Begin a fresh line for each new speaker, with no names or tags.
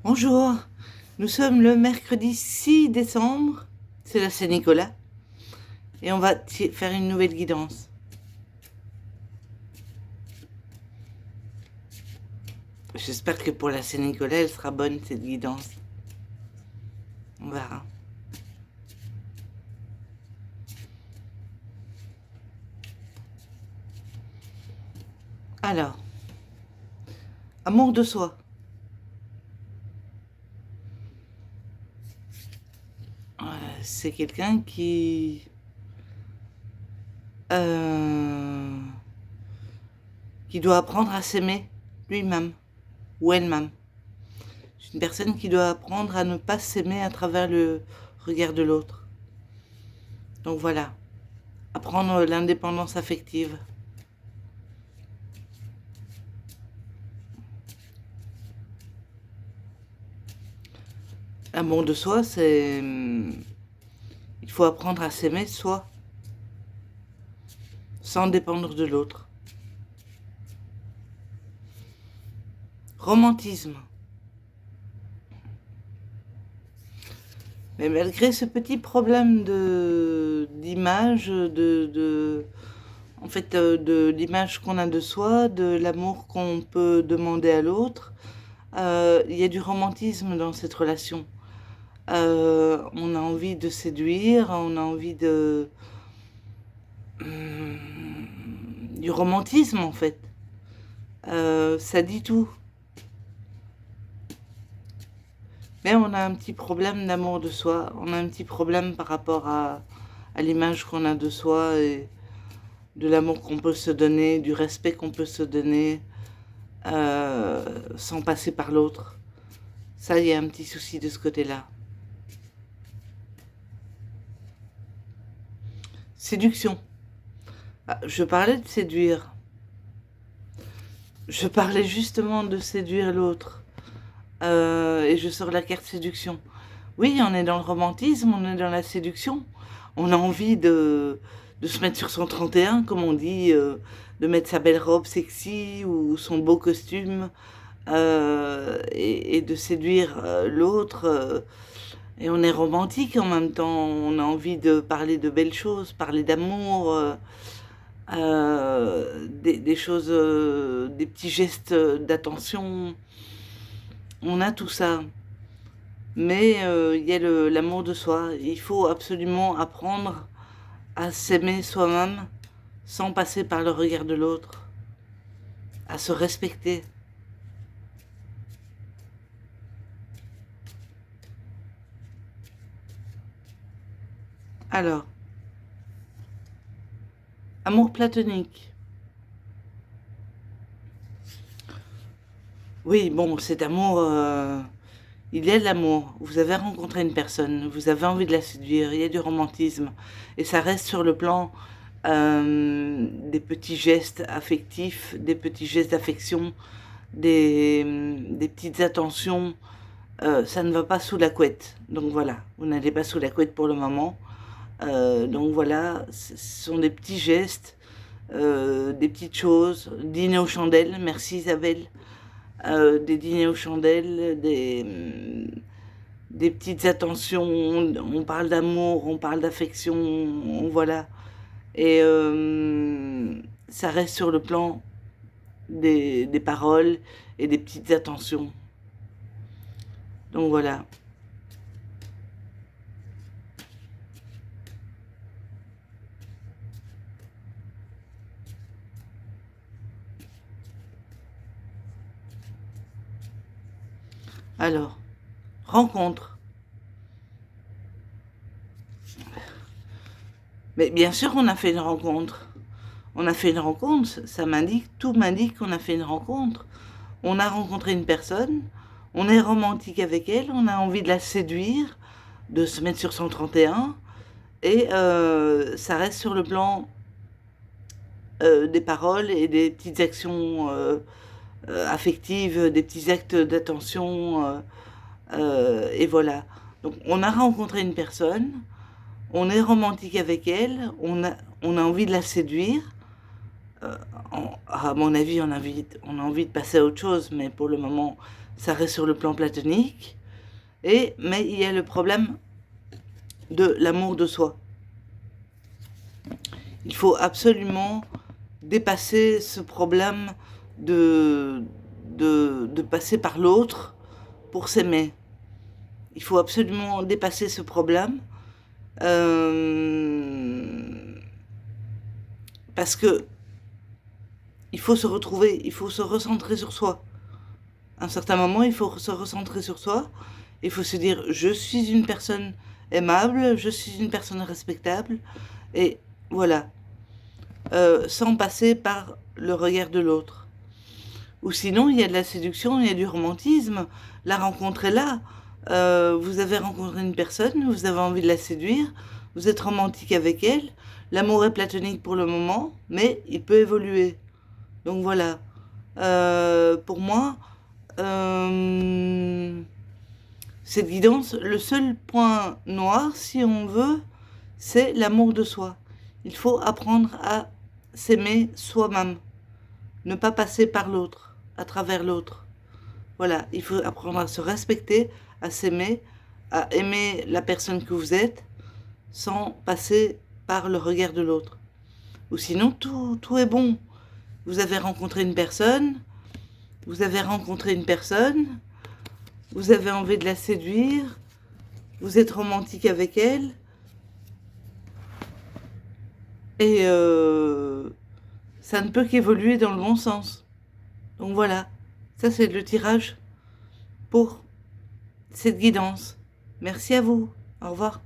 Bonjour, nous sommes le mercredi 6 décembre, c'est la Saint-Nicolas, et on va faire une nouvelle guidance. J'espère que pour la Saint-Nicolas, elle sera bonne cette guidance. On verra. Alors, amour de soi. C'est quelqu'un euh, qui doit apprendre à s'aimer lui-même ou elle-même. C'est une personne qui doit apprendre à ne pas s'aimer à travers le regard de l'autre. Donc voilà, apprendre l'indépendance affective. L'amour de soi, c'est... Il faut apprendre à s'aimer soi, sans dépendre de l'autre. Romantisme. Mais malgré ce petit problème d'image, en fait, de l'image qu'on a de soi, de l'amour qu'on peut demander à l'autre, il y a du romantisme dans cette relation. On a envie de séduire, on a envie du romantisme en fait. Ça dit tout. Mais on a un petit problème d'amour de soi, on a un petit problème par rapport à l'image qu'on a de soi et de l'amour qu'on peut se donner, du respect qu'on peut se donner sans passer par l'autre. Ça, il y a un petit souci de ce côté-là. Séduction. Ah, je parlais de séduire. Je parlais justement de séduire l'autre. Et je sors la carte séduction. Oui, on est dans le romantisme, on est dans la séduction. On a envie de se mettre sur son 31, comme on dit, de mettre sa belle robe sexy ou son beau costume et de séduire l'autre. Et on est romantique en même temps. On a envie de parler de belles choses, parler d'amour, des choses, des petits gestes d'attention. On a tout ça. Mais il y a l'amour de soi. Il faut absolument apprendre à s'aimer soi-même sans passer par le regard de l'autre, à se respecter. Alors, amour platonique. Oui, bon, cet amour, il y a de l'amour. Vous avez rencontré une personne, vous avez envie de la séduire, il y a du romantisme. Et ça reste sur le plan des petits gestes affectifs, des petits gestes d'affection, des petites attentions. Ça ne va pas sous la couette. Donc voilà, vous n'allez pas sous la couette pour le moment. Donc voilà, ce sont des petits gestes, des petites choses. Dîner aux chandelles, merci Isabelle. Des dîners aux chandelles, des petites attentions. On parle d'amour, on parle d'affection, voilà. Et ça reste sur le plan des paroles et des petites attentions. Donc voilà. Alors, rencontre. Mais bien sûr on a fait une rencontre. On a fait une rencontre, ça m'indique, tout m'indique qu'on a fait une rencontre. On a rencontré une personne, on est romantique avec elle, on a envie de la séduire, de se mettre sur son 31, et ça reste sur le plan des paroles et des petites actions affectives, des petits actes d'attention, et voilà. Donc on a rencontré une personne, on est romantique avec elle, on a envie de la séduire. À mon avis, on a envie de passer à autre chose, mais pour le moment, ça reste sur le plan platonique. Mais il y a le problème de l'amour de soi. Il faut absolument dépasser ce problème de passer par l'autre pour s'aimer. Il faut absolument dépasser ce problème parce que il faut se retrouver, il faut se recentrer sur soi. À un certain moment, il faut se recentrer sur soi. Il faut se dire, je suis une personne aimable, je suis une personne respectable, et voilà, sans passer par le regard de l'autre. Ou sinon, il y a de la séduction, il y a du romantisme, la rencontre est là. Vous avez rencontré une personne, vous avez envie de la séduire, vous êtes romantique avec elle, l'amour est platonique pour le moment, mais il peut évoluer. Donc voilà, pour moi, cette guidance, le seul point noir, si on veut, c'est l'amour de soi. Il faut apprendre à s'aimer soi-même, ne pas passer par l'autre, à travers l'autre. Voilà, il faut apprendre à se respecter, à s'aimer, à aimer la personne que vous êtes, sans passer par le regard de l'autre. Ou sinon, tout est bon. Vous avez rencontré une personne, vous avez envie de la séduire, vous êtes romantique avec elle, et ça ne peut qu'évoluer dans le bon sens. Donc voilà, ça c'est le tirage pour cette guidance. Merci à vous, au revoir.